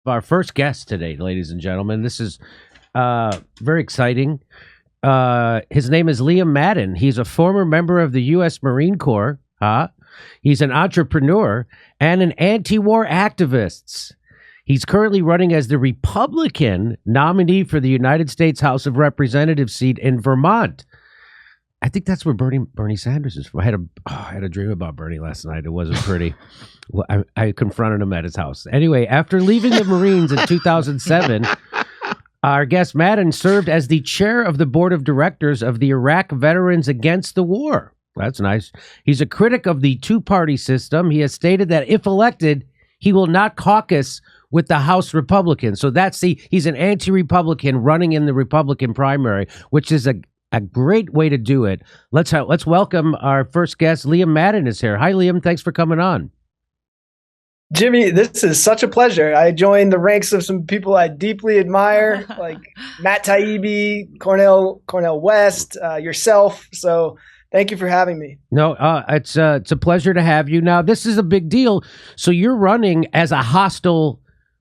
Our first guest today, ladies and gentlemen. This is very exciting. His name is Liam Madden. He's a former member of the U.S. Marine Corps. He's an entrepreneur and an anti-war activist. He's currently running as the Republican nominee for the United States House of Representatives seat in Vermont. I think that's where Bernie Sanders is from. I had a dream about Bernie last night. It wasn't pretty. Well, I confronted him at his house. Anyway, after leaving the Marines in 2007, our guest Madden served as the chair of the board of directors of the Iraq Veterans Against the War. That's nice. He's a critic of the two-party system. He has stated that if elected, he will not caucus with the House Republicans. So he's an anti-Republican running in the Republican primary, which is a great way to do it. Let's welcome our first guest. Liam Madden is here. Hi, Liam. Thanks for coming on. Jimmy, this is such a pleasure. I joined the ranks of some people I deeply admire, like Matt Taibbi, Cornel West, yourself. So thank you for having me. No, it's a pleasure to have you. Now, this is a big deal. So you're running as a hostile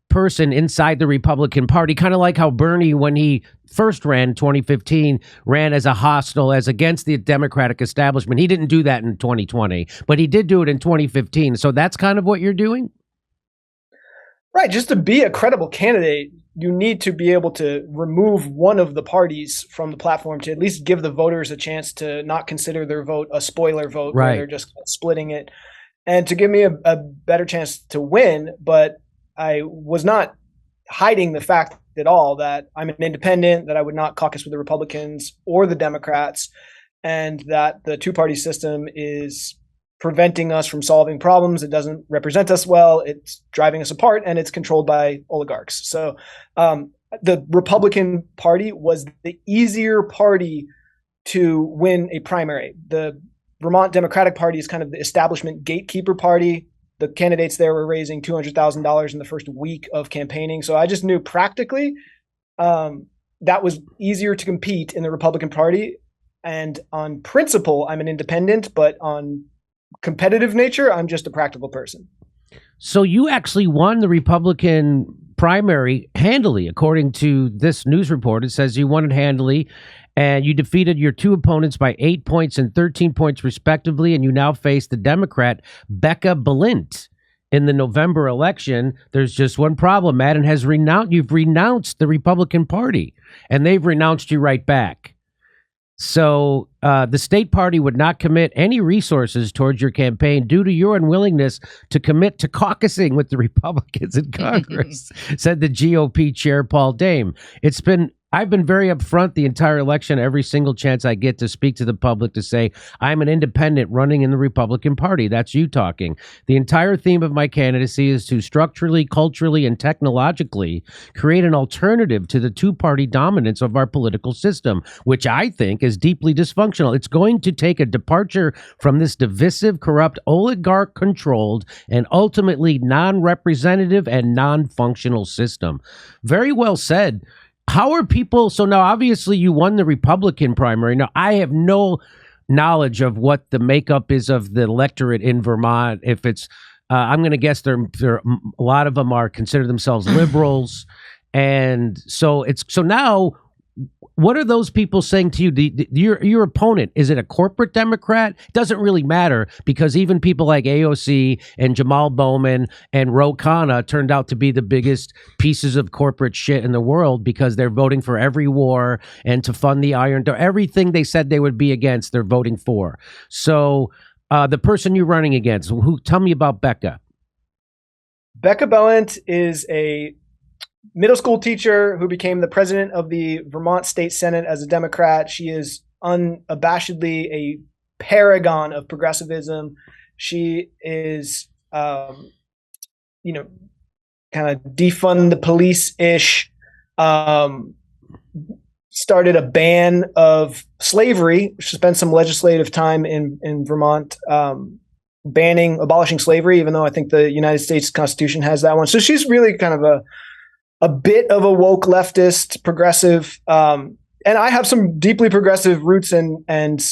person inside the Republican Party, kind of like how Bernie, when he first ran in 2015, ran as a hostile, as against the Democratic establishment. He didn't do that in 2020, but he did do it in 2015. So that's kind of what you're doing? Right. Just to be a credible candidate, you need to be able to remove one of the parties from the platform to at least give the voters a chance to not consider their vote a spoiler vote, right, where they're just splitting it, and to give me a better chance to win. But I was not hiding the fact at all that I'm an independent, that I would not caucus with the Republicans or the Democrats, and that the two-party system is preventing us from solving problems. It doesn't represent us well. It's driving us apart, and it's controlled by oligarchs. So the Republican Party was the easier party to win a primary. The Vermont Democratic Party is kind of the establishment gatekeeper party. The candidates there were raising $200,000 in the first week of campaigning. So I just knew practically that was easier to compete in the Republican Party. And on principle, I'm an independent, but on competitive nature, I'm just a practical person. So you actually won the Republican primary handily, according to this news report. It says you won it handily, and you defeated your two opponents by 8 points and 13 points respectively, and you now face the Democrat Becca Balint in the November election. There's just one problem. Madden has you've renounced the Republican Party, and they've renounced you right back. So the state party would not commit any resources towards your campaign due to your unwillingness to commit to caucusing with the Republicans in Congress, said the GOP chair, Paul Dame. I've been very upfront the entire election, every single chance I get to speak to the public, to say I'm an independent running in the Republican Party. That's you talking. The entire theme of my candidacy is to structurally, culturally, and technologically create an alternative to the two-party dominance of our political system, which I think is deeply dysfunctional. It's going to take a departure from this divisive, corrupt, oligarch-controlled, and ultimately non-representative and non-functional system. Very well said. How are people? So now, obviously, you won the Republican primary. Now, I have no knowledge of what the makeup is of the electorate in Vermont. If it's, I'm going to guess there a lot of them consider themselves liberals, and so now, what are those people saying to you? Your opponent, is it a corporate Democrat? Doesn't really matter, because even people like AOC and Jamal Bowman and Ro Khanna turned out to be the biggest pieces of corporate shit in the world, because they're voting for every war and to fund the Iron Dome. Everything they said they would be against, they're voting for. So the person you're running against, tell me about Becca. Becca Balint is a middle school teacher who became the president of the Vermont State Senate as a Democrat. She is unabashedly a paragon of progressivism. She is, kind of defund the police-ish, started a ban of slavery. She spent some legislative time in Vermont, abolishing slavery, even though I think the United States Constitution has that one. So she's really kind of a bit of a woke leftist progressive. And I have some deeply progressive roots and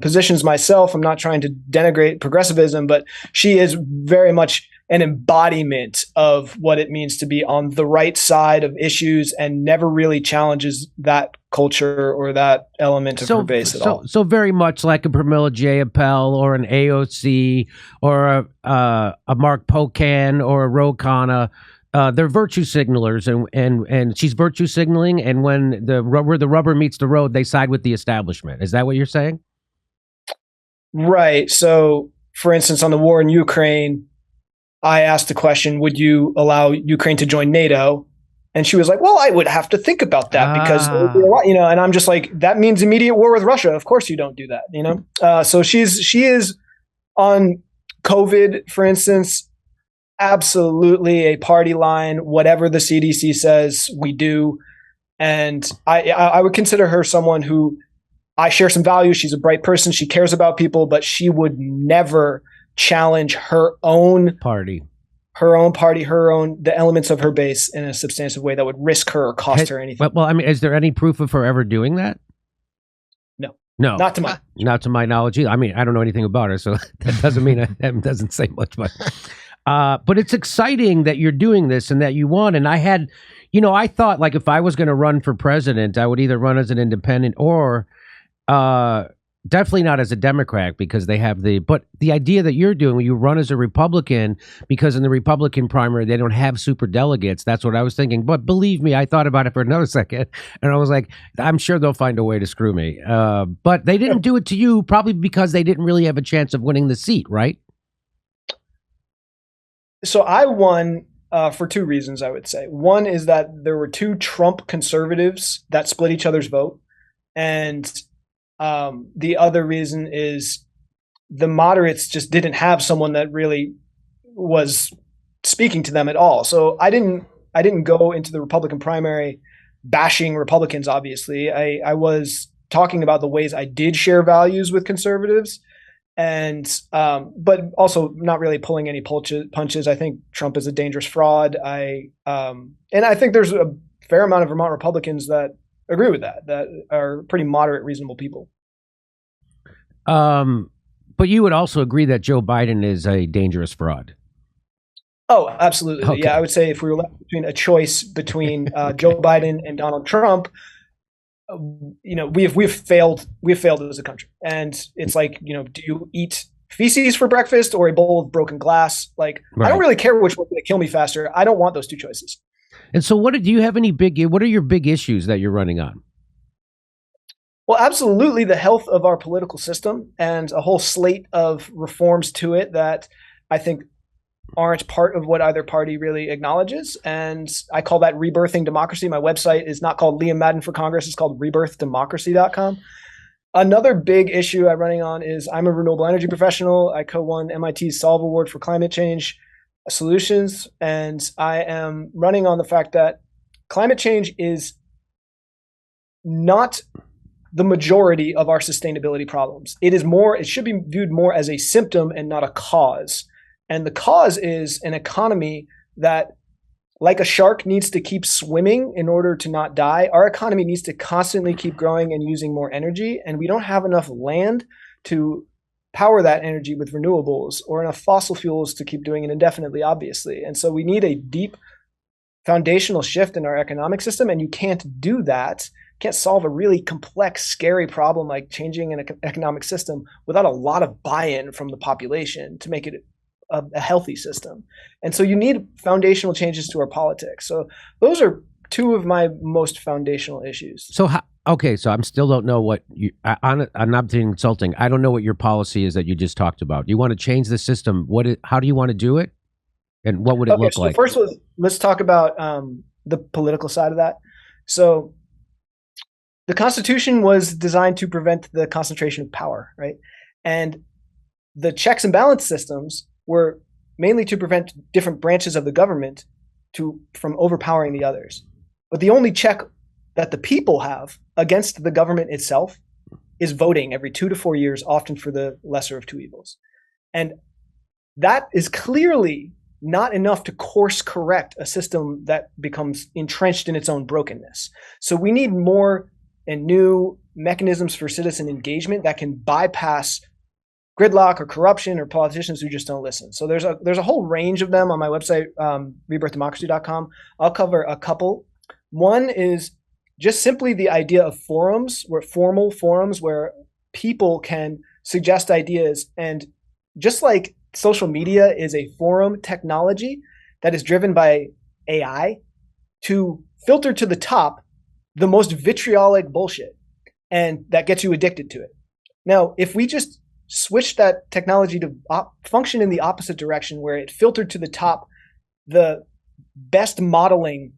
positions myself. I'm not trying to denigrate progressivism, but she is very much an embodiment of what it means to be on the right side of issues and never really challenges that culture or that element of her base at all. So very much like a Pramila Jayapal or an AOC or a Mark Pocan or a Ro Khanna. They're virtue signalers, and she's virtue signaling. And when the rubber meets the road, they side with the establishment. Is that what you're saying? Right. So, for instance, on the war in Ukraine, I asked the question, would you allow Ukraine to join NATO? And she was like, well, I would have to think about that because, and I'm just like, that means immediate war with Russia. Of course you don't do that, So she is on COVID, for instance, absolutely a party line. Whatever the CDC says, we do. And I would consider her someone who I share some values. She's a bright person. She cares about people, but she would never challenge her own party, the elements of her base in a substantive way that would risk her or cost her anything. Well, I mean, is there any proof of her ever doing that? No, not to my knowledge either. I mean, I don't know anything about her, so that doesn't mean that doesn't say much. But it's exciting that you're doing this and that you won. And I had, I thought like if I was going to run for president, I would either run as an independent or definitely not as a Democrat because they have but the idea that you're doing when you run as a Republican, because in the Republican primary, they don't have super delegates. That's what I was thinking. But believe me, I thought about it for another second and I was like, I'm sure they'll find a way to screw me. But they didn't do it to you probably because they didn't really have a chance of winning the seat, right? So I won for two reasons, I would say. One is that there were two Trump conservatives that split each other's vote. And the other reason is the moderates just didn't have someone that really was speaking to them at all. So I didn't go into the Republican primary bashing Republicans, obviously. I was talking about the ways I did share values with conservatives, and but also not really pulling any punches. I think Trump is a dangerous fraud. And I think there's a fair amount of Vermont Republicans that agree with that are pretty moderate, reasonable people. But you would also agree that Joe Biden is a dangerous fraud. Oh, absolutely. Okay. Yeah, I would say if we were left between a choice between Joe Biden and Donald Trump, we've failed as a country. And it's like, do you eat feces for breakfast or a bowl of broken glass? Like, right. I don't really care which one's going to kill me faster. I don't want those two choices. And so what are your big issues that you're running on? Well, absolutely the health of our political system and a whole slate of reforms to it that I think aren't part of what either party really acknowledges. And I call that rebirthing democracy. My website is not called Liam Madden for Congress. It's called rebirthdemocracy.com. Another big issue I'm running on is I'm a renewable energy professional. I co-won MIT's Solve Award for Climate Change Solutions. And I am running on the fact that climate change is not the majority of our sustainability problems. It should be viewed more as a symptom and not a cause. And the cause is an economy that, like a shark, needs to keep swimming in order to not die. Our economy needs to constantly keep growing and using more energy. And we don't have enough land to power that energy with renewables or enough fossil fuels to keep doing it indefinitely, obviously. And so we need a deep foundational shift in our economic system. And you can't do that, can't solve a really complex, scary problem like changing an economic system without a lot of buy-in from the population to make it a healthy system. And so you need foundational changes to our politics. So those are two of my most foundational issues. So so I still don't know what I'm not being insulting. I don't know what your policy is that you just talked about. You want to change the system. How do you want to do it? And what would it look like? First, let's talk about the political side of that. So the Constitution was designed to prevent the concentration of power, right? And the checks and balance systems were mainly to prevent different branches of the government from overpowering the others. But the only check that the people have against the government itself is voting every 2 to 4 years, often for the lesser of two evils. And that is clearly not enough to course correct a system that becomes entrenched in its own brokenness. So we need more and new mechanisms for citizen engagement that can bypass gridlock or corruption or politicians who just don't listen. So there's a whole range of them on my website, rebirthdemocracy.com. I'll cover a couple. One is just simply the idea of forums, where formal forums where people can suggest ideas. And just like social media is a forum technology that is driven by AI to filter to the top the most vitriolic bullshit, and that gets you addicted to it. Now, if we just switch that technology to function in the opposite direction, where it filtered to the top the best modeling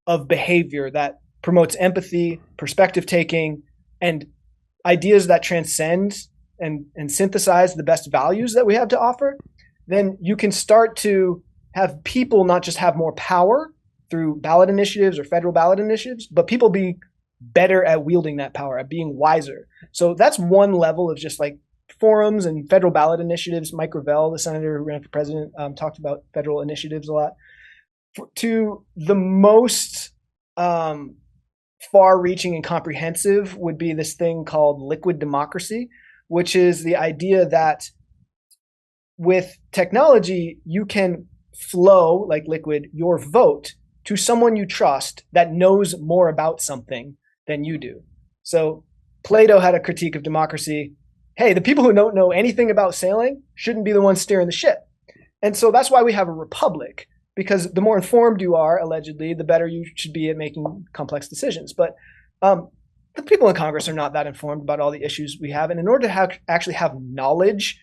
of behavior that promotes empathy, perspective taking, and ideas that transcend and synthesize the best values that we have to offer, then you can start to have people not just have more power through ballot initiatives or federal ballot initiatives, but people be better at wielding that power, at being wiser. So that's one level of just like forums and federal ballot initiatives. Mike Gravel, the senator who ran for president, talked about federal initiatives a lot. To the most far-reaching and comprehensive would be this thing called liquid democracy, which is the idea that with technology, you can flow like liquid your vote to someone you trust that knows more about something than you do. So Plato had a critique of democracy. Hey, the people who don't know anything about sailing shouldn't be the ones steering the ship. And so that's why we have a republic, because the more informed you are, allegedly, the better you should be at making complex decisions. But the people in Congress are not that informed about all the issues we have. And in order to actually have knowledge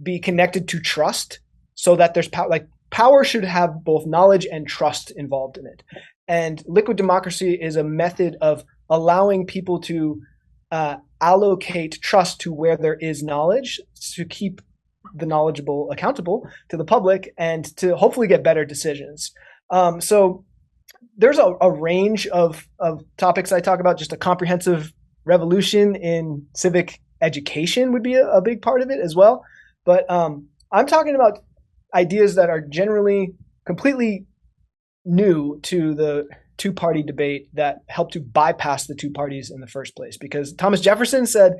be connected to trust, so that there's power, like power should have both knowledge and trust involved in it. And liquid democracy is a method of allowing people to allocate trust to where there is knowledge, to keep the knowledgeable accountable to the public, and to hopefully get better decisions. So there's a range of topics I talk about. Just a comprehensive revolution in civic education would be a big part of it as well. But I'm talking about ideas that are generally completely new to the two-party debate that help to bypass the two parties in the first place. Because Thomas Jefferson said,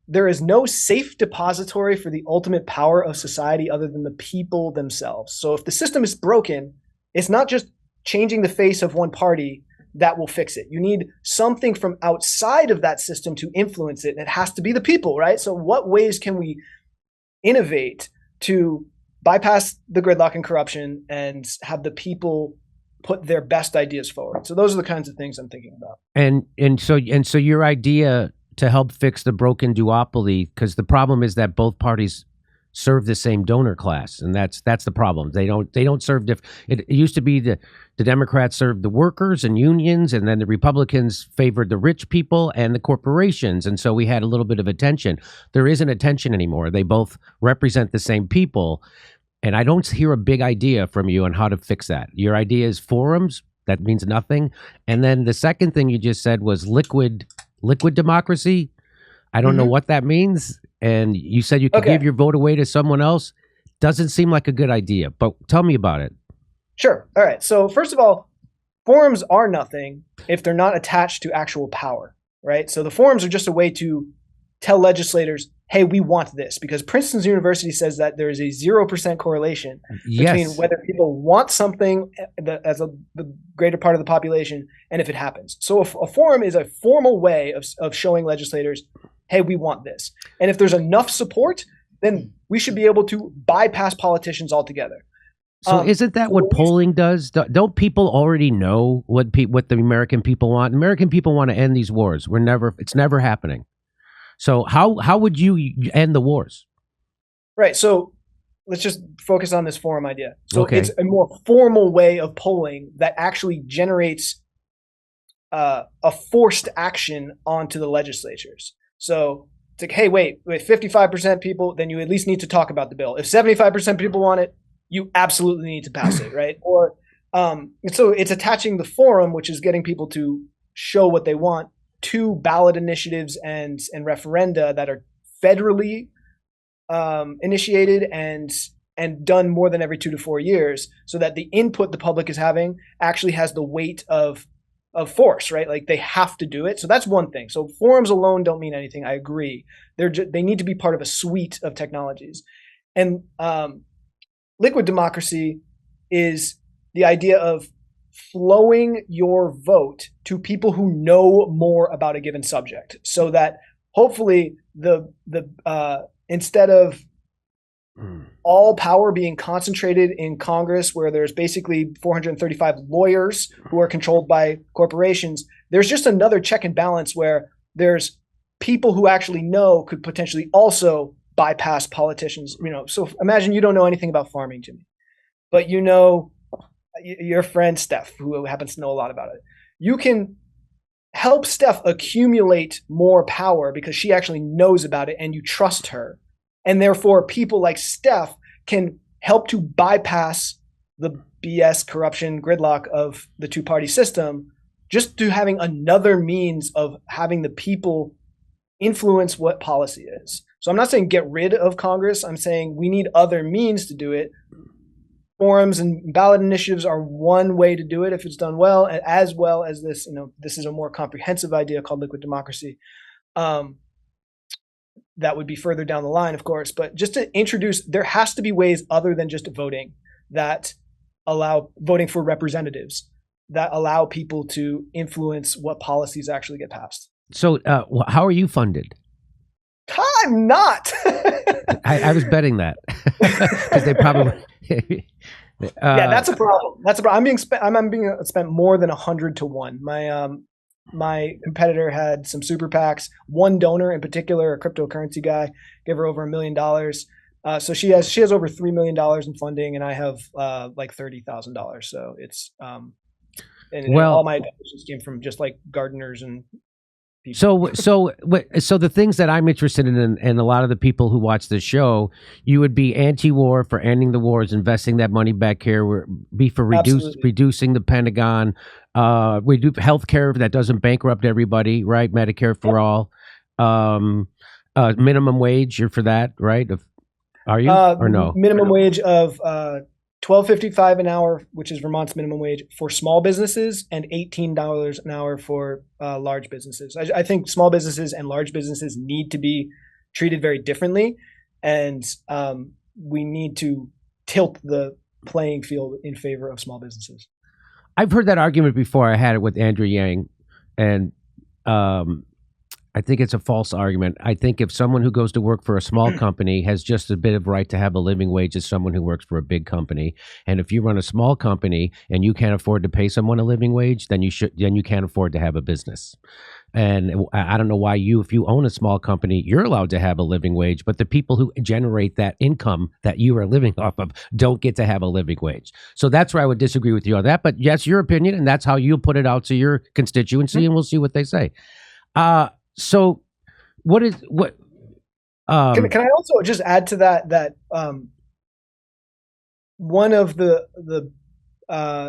there is no safe depository for the ultimate power of society other than the people themselves. So if the system is broken, it's not just changing the face of one party that will fix it. You need something from outside of that system to influence it. And it has to be the people, right? So what ways can we innovate to bypass the gridlock and corruption and have the people put their best ideas forward? So those are the kinds of things I'm thinking about. And so your idea to help fix the broken duopoly, because the problem is that both parties serve the same donor class, and that's the problem. They don't serve it used to be the Democrats served the workers and unions, and then the Republicans favored the rich people and the corporations, and so we had a little bit of a tension. There isn't a tension anymore. They both represent the same people, and I don't hear a big idea from you on how to fix that. Your idea is forums. That means nothing. And then the second thing you just said was liquid democracy. I don't know what that means. And you said you could give your vote away to someone else. Doesn't seem like a good idea, but tell me about it. Sure. All right. So first of all, forums are nothing if they're not attached to actual power, right? So the forums are just a way to tell legislators, hey, we want this, because Princeton University says that there is a 0% correlation between whether people want something as the greater part of the population and if it happens. So a forum is a formal way of showing legislators, hey, we want this. And if there's enough support, then we should be able to bypass politicians altogether. So isn't that what polling does? Don't people already know what the American people want? American people want to end these wars. It's never happening. So how would you end the wars? Right. So let's just focus on this forum idea. So it's a more formal way of polling that actually generates a forced action onto the legislatures. So it's like, hey, wait, with 55% people, then you at least need to talk about the bill. If 75% people want it, you absolutely need to pass it, right? Or so it's attaching the forum, which is getting people to show what they want, to ballot initiatives and referenda that are federally initiated and done more than every 2 to 4 years, so that the input the public is having actually has the weight of force, right? Like they have to do it. So that's one thing. So forums alone don't mean anything. I agree. They need to be part of a suite of technologies. And liquid democracy is the idea of flowing your vote to people who know more about a given subject, so that hopefully instead of all power being concentrated in Congress, where there's basically 435 lawyers who are controlled by corporations, there's just another check and balance where there's people who actually know could potentially also bypass politicians. So imagine you don't know anything about farming, Jimmy, but you know your friend Steph, who happens to know a lot about it. You can help Steph accumulate more power because she actually knows about it and you trust her. And therefore, people like Steph can help to bypass the BS corruption gridlock of the two-party system, just through having another means of having the people influence what policy is. So I'm not saying get rid of Congress. I'm saying we need other means to do it. Forums and ballot initiatives are one way to do it if it's done well, and as well as this, this is a more comprehensive idea called liquid democracy. That would be further down the line, of course, but just to introduce, there has to be ways other than just voting that allow voting for representatives that allow people to influence what policies actually get passed. So how are you funded? I'm not. I was betting that because they probably. Yeah, that's a problem. I'm being spent more than 100 to 1. My competitor had some super PACs. One donor in particular, a cryptocurrency guy, gave her over $1 million. So she has over $3 million in funding, and I have like $30,000. So it's and all my donations came from just like gardeners and people. So the things that I'm interested in, and a lot of the people who watch this show, you would be anti-war, for ending the wars, investing that money back here, be for reducing the Pentagon. We do healthcare that doesn't bankrupt everybody, right? Medicare for all. Minimum wage, you're for that, right? Are you or no? Minimum wage of $12.55 an hour, which is Vermont's minimum wage for small businesses, and $18 an hour for large businesses. I think small businesses and large businesses need to be treated very differently, and we need to tilt the playing field in favor of small businesses. I've heard that argument before. I had it with Andrew Yang, and I think it's a false argument. I think if someone who goes to work for a small company has just a bit of right to have a living wage as someone who works for a big company, and if you run a small company and you can't afford to pay someone a living wage, then you can't afford to have a business. And I don't know why if you own a small company, you're allowed to have a living wage, but the people who generate that income that you are living off of don't get to have a living wage. So that's where I would disagree with you on that. But yes, your opinion, and that's how you put it out to your constituency, and we'll see what they say. So what? Can I also just add to that one of the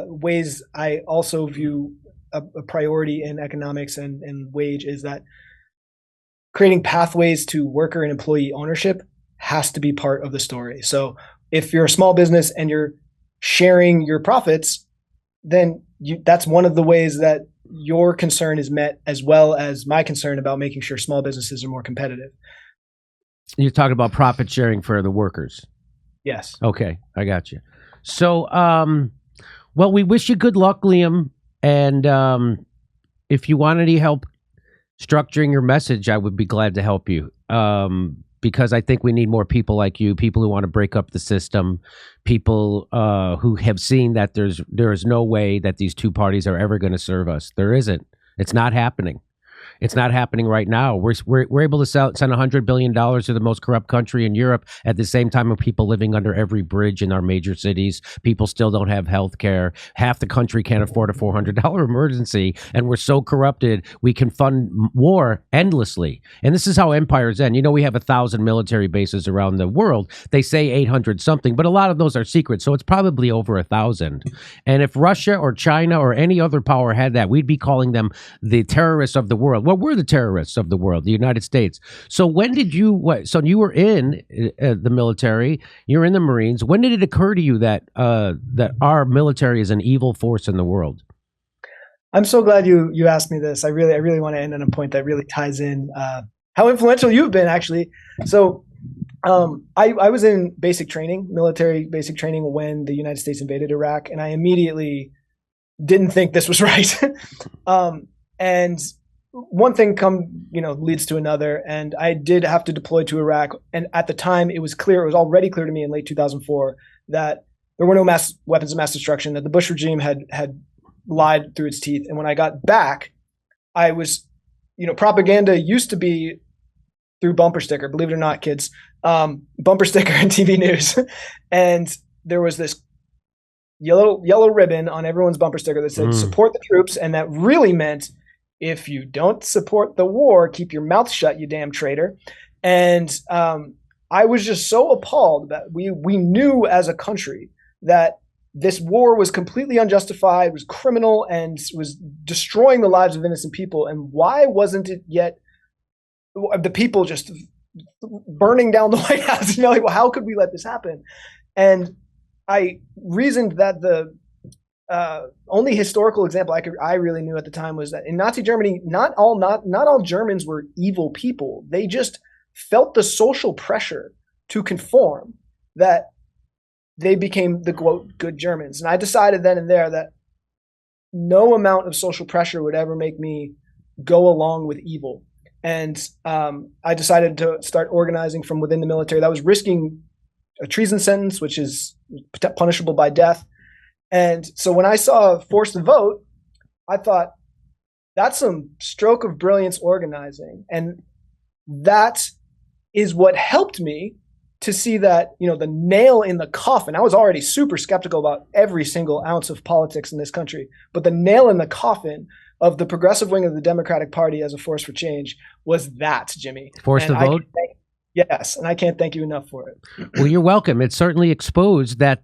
ways I also view a priority in economics and wage is that creating pathways to worker and employee ownership has to be part of the story. So if you're a small business and you're sharing your profits, then that's one of the ways that your concern is met, as well as my concern about making sure small businesses are more competitive. You're talking about profit sharing for the workers. Yes. Okay, I got you. So, well, we wish you good luck, Liam. And if you want any help structuring your message, I would be glad to help you. Because I think we need more people like you, people who want to break up the system, people who have seen that there is no way that these two parties are ever going to serve us. There isn't. It's not happening. It's not happening right now. We're able to send $100 billion to the most corrupt country in Europe at the same time of people living under every bridge in our major cities. People still don't have health care. Half the country can't afford a $400 emergency. And we're so corrupted, we can fund war endlessly. And this is how empires end. We have 1,000 military bases around the world. They say 800 something, but a lot of those are secret. So it's probably over 1,000. And if Russia or China or any other power had that, we'd be calling them the terrorists of the world. Well, we're the terrorists of the world, the United States. So when did you, so you were in the military, you're in the Marines. When did it occur to you that that our military is an evil force in the world? I'm so glad you asked me this. I really want to end on a point that really ties in how influential you've been, actually. So, I was in basic training, military basic training, when the United States invaded Iraq, and I immediately didn't think this was right. And one thing leads to another, and I did have to deploy to Iraq. And at the time, it was already clear to me in late 2004 that there were no mass weapons of mass destruction, that the Bush regime had lied through its teeth. And when I got back, I was, propaganda used to be through bumper sticker, believe it or not, kids, bumper sticker and TV news. And there was this yellow ribbon on everyone's bumper sticker that said support the troops. And that really meant, if you don't support the war, keep your mouth shut, you damn traitor. And I was just so appalled that we knew as a country that this war was completely unjustified, was criminal, and was destroying the lives of innocent people. And why wasn't it yet the people just burning down the White House? Like, well, how could we let this happen? And I reasoned that the only historical example I really knew at the time was that in Nazi Germany, not all Germans were evil people. They just felt the social pressure to conform, that they became the quote good Germans. And I decided then and there that no amount of social pressure would ever make me go along with evil. And I decided to start organizing from within the military. That was risking a treason sentence, which is punishable by death. And so when I saw forced to vote, I thought, that's some stroke of brilliance organizing. And that is what helped me to see that, the nail in the coffin. I was already super skeptical about every single ounce of politics in this country, but the nail in the coffin of the progressive wing of the Democratic Party as a force for change was that, Jimmy. Forced to vote? Yes, and I can't thank you enough for it. Well, you're welcome. It certainly exposed that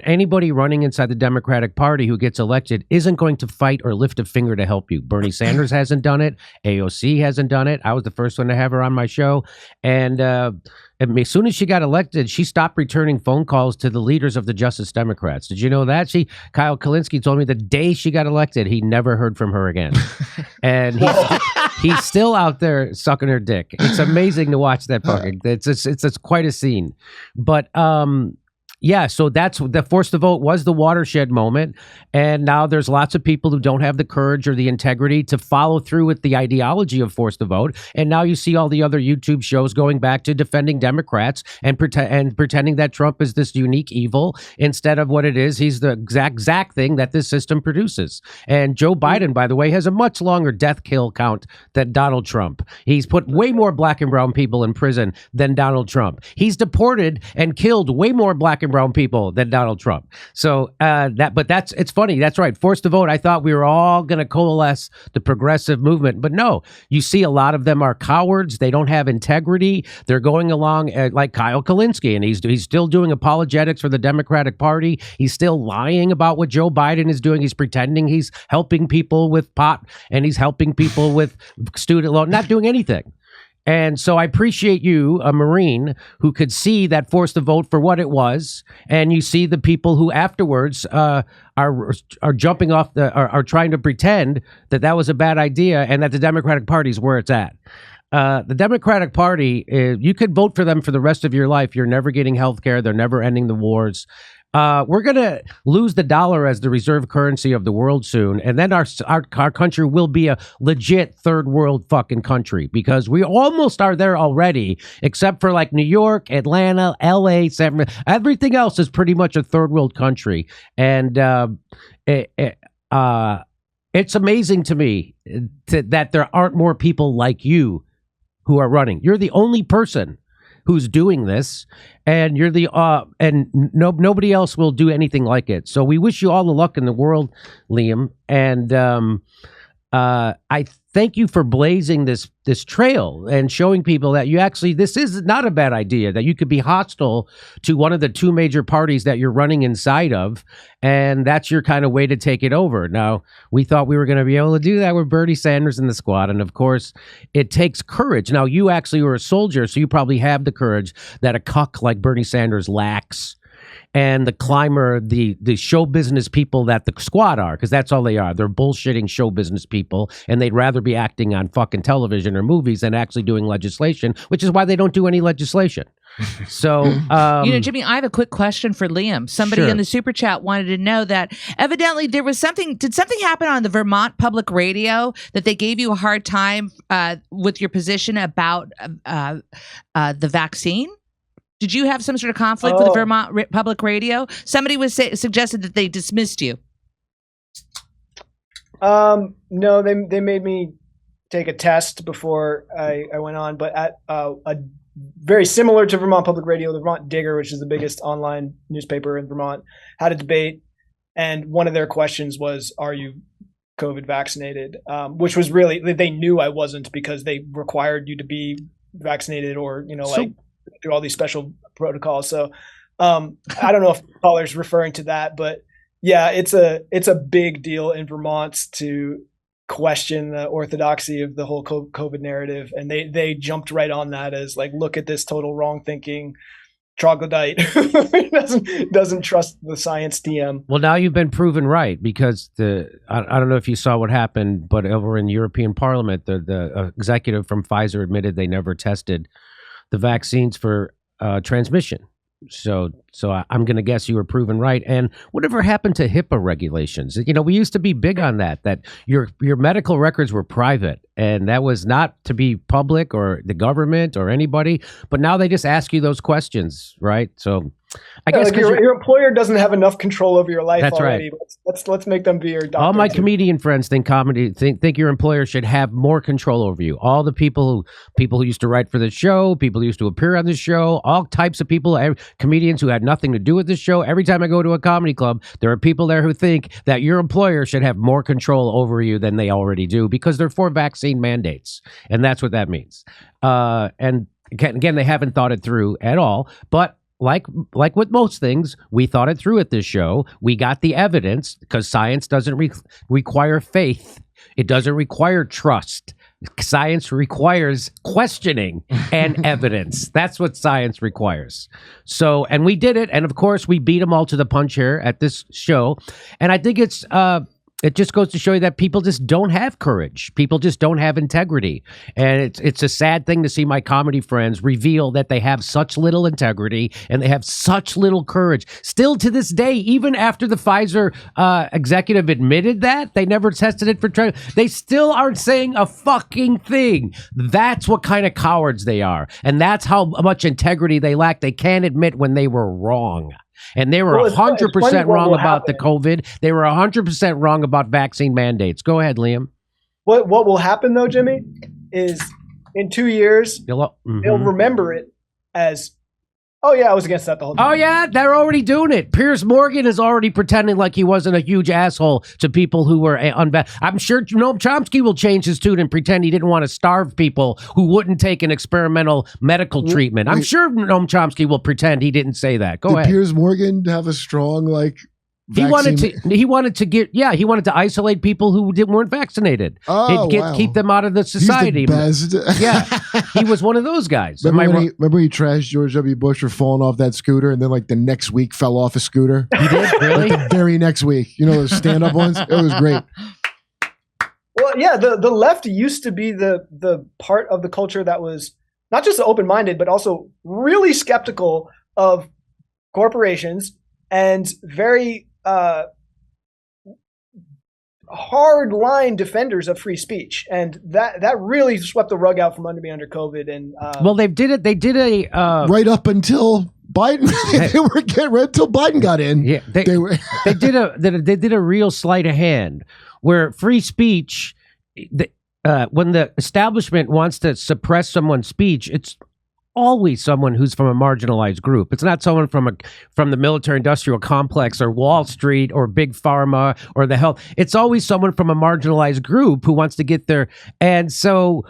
anybody running inside the Democratic Party who gets elected isn't going to fight or lift a finger to help you. Bernie Sanders hasn't done it. AOC hasn't done it. I was the first one to have her on my show. And as soon as she got elected, she stopped returning phone calls to the leaders of the Justice Democrats. Did you know that? Kyle Kalinske told me the day she got elected, he never heard from her again. And he's still out there sucking her dick. It's amazing to watch that fucking. It's quite a scene. But yeah, so that's the forced to vote was the watershed moment. And now there's lots of people who don't have the courage or the integrity to follow through with the ideology of forced to vote. And now you see all the other YouTube shows going back to defending Democrats and pretending that Trump is this unique evil instead of what it is. He's the exact thing that this system produces. And Joe Biden, by the way, has a much longer death kill count than Donald Trump. He's put way more black and brown people in prison than Donald Trump. He's deported and killed way more black and brown people than Donald Trump. So it's funny. That's right. Forced to vote. I thought we were all going to coalesce the progressive movement, but no, you see a lot of them are cowards. They don't have integrity. They're going along like Kyle Kalinske, and he's still doing apologetics for the Democratic Party. He's still lying about what Joe Biden is doing. He's pretending he's helping people with pot and he's helping people with student loan, not doing anything. And so I appreciate you, a Marine, who could see that forced to vote for what it was. And you see the people who afterwards are jumping off are trying to pretend that was a bad idea and that the Democratic Party is where it's at. The Democratic Party, you could vote for them for the rest of your life. You're never getting health care. They're never ending the wars. We're going to lose the dollar as the reserve currency of the world soon. And then our country will be a legit third world fucking country, because we almost are there already, except for like New York, Atlanta, LA, everything else is pretty much a third world country. And it's amazing to me that there aren't more people like you who are running. You're the only person who's doing this, and you're nobody else will do anything like it. So we wish you all the luck in the world, Liam. And I thank you for blazing this trail and showing people that this is not a bad idea, that you could be hostile to one of the two major parties that you're running inside of, and that's your kind of way to take it over. Now, we thought we were going to be able to do that with Bernie Sanders in the squad, and of course, it takes courage. Now, you actually were a soldier, so you probably have the courage that a cuck like Bernie Sanders lacks. and the climber, the show business people that the squad are, because that's all they are. They're bullshitting show business people, and they'd rather be acting on fucking television or movies than actually doing legislation, which is why they don't do any legislation. So, Jimmy, I have a quick question for Liam. Somebody Sure. in the super chat wanted to know that evidently there was something. Did something happen on the Vermont Public Radio that they gave you a hard time with your position about the vaccine? Did you have some sort of conflict with the Vermont Public Radio? Somebody was suggested that they dismissed you. No, they made me take a test before I went on, but at a very similar to Vermont Public Radio, the Vermont Digger, which is the biggest online newspaper in Vermont, had a debate, and one of their questions was, "Are you COVID vaccinated?" Which was really, they knew I wasn't, because they required you to be vaccinated or through all these special protocols. So I don't know if the caller's referring to that, but yeah, it's a big deal in Vermont to question the orthodoxy of the whole COVID narrative, and they jumped right on that as like, look at this total wrong thinking troglodyte doesn't trust the science TM. Well, now you've been proven right, because I don't know if you saw what happened, but over in European Parliament, the executive from Pfizer admitted they never tested the vaccines for transmission. So I'm going to guess you were proven right. And whatever happened to HIPAA regulations? We used to be big on that your medical records were private, and that was not to be public or the government or anybody. But now they just ask you those questions, right? So I guess your employer doesn't have enough control over your life that's already. Right. Let's make them be your doctor. All my too. comedian friends think your employer should have more control over you. All the people who used to write for the show, people who used to appear on the show, all types of people, comedians who had nothing to do with the show. Every time I go to a comedy club, there are people there who think that your employer should have more control over you than they already do, because they're for vaccine mandates, and that's what that means. And again, they haven't thought it through at all. But like with most things, we thought it through at this show. We got the evidence, because science doesn't require faith. It doesn't require trust. Science requires questioning and evidence. That's what science requires. So, and we did it. And of course, we beat them all to the punch here at this show. And I think it just goes to show you that people just don't have courage. People just don't have integrity. And it's a sad thing to see my comedy friends reveal that they have such little integrity and they have such little courage. Still to this day, even after the Pfizer executive admitted that, they never tested it for trial, they still aren't saying a fucking thing. That's what kind of cowards they are. And that's how much integrity they lack. They can't admit when they were wrong. And they were 100% wrong about the COVID. They were 100% wrong about vaccine mandates. Go ahead, Liam. What will happen, though, Jimmy, is in 2 years, they'll remember it as, oh, yeah, I was against that the whole time. Oh, yeah, they're already doing it. Piers Morgan is already pretending like he wasn't a huge asshole to people who were unvaccinated. I'm sure Noam Chomsky will change his tune and pretend he didn't want to starve people who wouldn't take an experimental medical treatment. I'm sure Noam Chomsky will pretend he didn't say that. Go ahead. Did Piers Morgan have a strong, He wanted to isolate people who weren't vaccinated. Keep them out of the society. He's the best. Yeah, he was one of those guys. Remember he trashed George W. Bush for falling off that scooter, and then the next week fell off a scooter? He did, really? The very next week. Those stand-up ones? It was great. Well, yeah, the left used to be the part of the culture that was not just open-minded, but also really skeptical of corporations and very hard line defenders of free speech, and that really swept the rug out from under me under COVID. And well, they did a right up until Biden. They were getting right until Biden got in. Yeah, they did a real sleight of hand where free speech. When the establishment wants to suppress someone's speech, it's always someone who's from a marginalized group. It's not someone from the military-industrial complex or Wall Street or Big Pharma or the health. It's always someone from a marginalized group who wants to get there. And so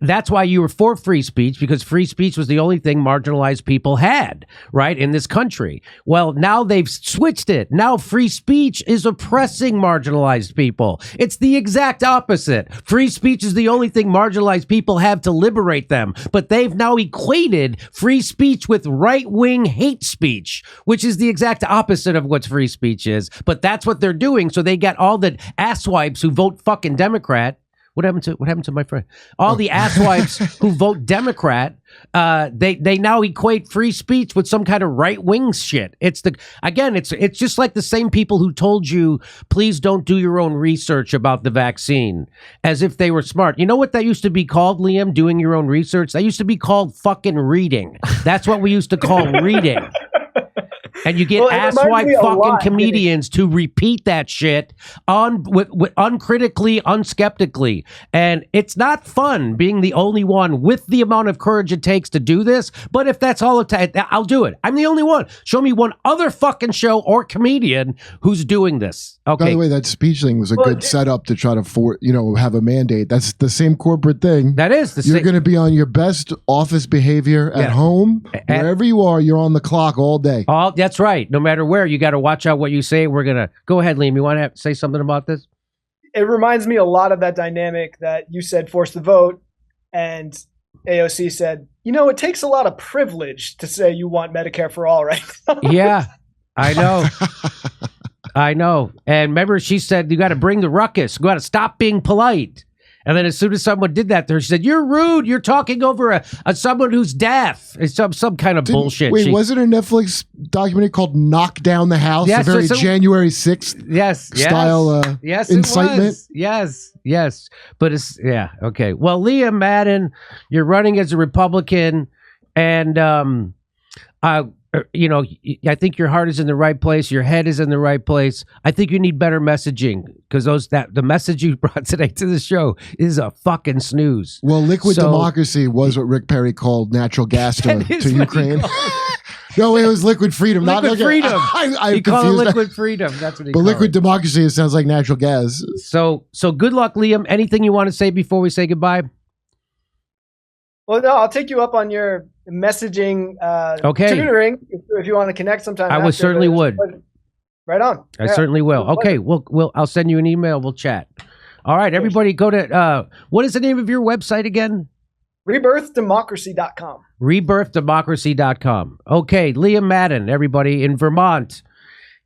That's why you were for free speech, because free speech was the only thing marginalized people had, right, in this country. Well, now they've switched it. Now free speech is oppressing marginalized people. It's the exact opposite. Free speech is the only thing marginalized people have to liberate them. But they've now equated free speech with right-wing hate speech, which is the exact opposite of what free speech is. But that's what they're doing. So they got all the asswipes who vote fucking Democrat. What happened to my friend? All the asswipes who vote Democrat, they now equate free speech with some kind of right wing shit. It's just like the same people who told you, please don't do your own research about the vaccine, as if they were smart. You know what that used to be called, Liam? Doing your own research? That used to be called fucking reading. That's what we used to call reading. And you get asswipe fucking comedians to repeat that shit uncritically, unskeptically. And it's not fun being the only one with the amount of courage it takes to do this. But if that's all it takes, I'll do it. I'm the only one. Show me one other fucking show or comedian who's doing this. Okay. By the way, that speech thing was a good setup to try to have a mandate. That's the same corporate thing. That is the You're going to be on your best office behavior at home. Wherever you are, you're on the clock all day. That's right. No matter where, you got to watch out what you say. We're going to go ahead, Liam. You want to say something about this? It reminds me a lot of that dynamic that you said, force the vote. And AOC said, it takes a lot of privilege to say you want Medicare for all right now. Yeah, I know. I know. And remember, she said, you got to bring the ruckus. You got to stop being polite. And then as soon as someone did that to her, she said, you're rude. You're talking over someone who's deaf. It's some kind of bullshit. Wait, wasn't a Netflix documentary called Knock Down the House? Yes, a very January 6th style yes, incitement? Yes. But okay. Well, Liam Madden, you're running as a Republican, and I think your heart is in the right place. Your head is in the right place. I think you need better messaging, because the message you brought today to the show is a fucking snooze. Well, liquid democracy was what Rick Perry called natural gas to Ukraine. No, it was liquid freedom. Liquid freedom. I call it liquid freedom. That's what he called it. But liquid democracy, it sounds like natural gas. So good luck, Liam. Anything you want to say before we say goodbye? Well, no, I'll take you up on your messaging tutoring if you want to connect sometime. I certainly would. Right on. I certainly will. Okay, I'll send you an email. We'll chat. All right, everybody, go to what is the name of your website again? RebirthDemocracy.com. RebirthDemocracy.com. Okay, Liam Madden, everybody, in Vermont.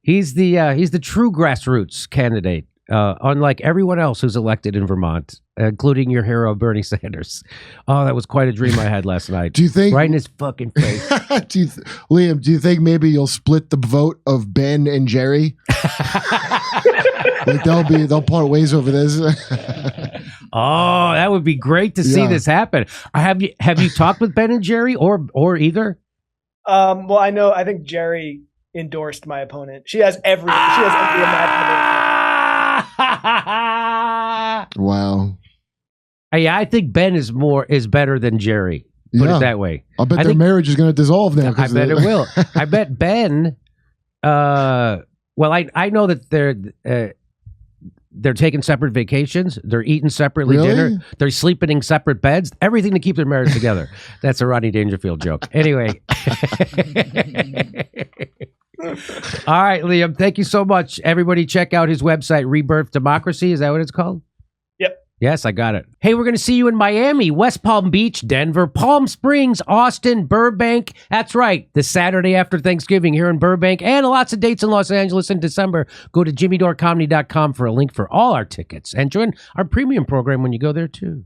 He's the true grassroots candidate. Unlike everyone else who's elected in Vermont, including your hero, Bernie Sanders. Oh, that was quite a dream I had last night. Do you think... Right in his fucking face. Liam, do you think maybe you'll split the vote of Ben and Jerry? Like they'll part ways over this. Oh, that would be great to see this happen. Have you talked with Ben and Jerry or either? Well, I think Jerry endorsed my opponent. She has every imaginable. Wow. Yeah, I think Ben is better than Jerry. Put it that way. I bet their marriage is going to dissolve now. I bet it will. I bet Ben. Well, I know that they're taking separate vacations. They're eating separately dinner. They're sleeping in separate beds. Everything to keep their marriage together. That's a Rodney Dangerfield joke. Anyway. All right, Liam. Thank you so much. Everybody check out his website, Rebirth Democracy. Is that what it's called? Yep. Yes, I got it. Hey, we're going to see you in Miami, West Palm Beach, Denver, Palm Springs, Austin, Burbank. That's right. The Saturday after Thanksgiving here in Burbank, and lots of dates in Los Angeles in December. Go to jimmydorcomedy.com for a link for all our tickets and join our premium program when you go there too.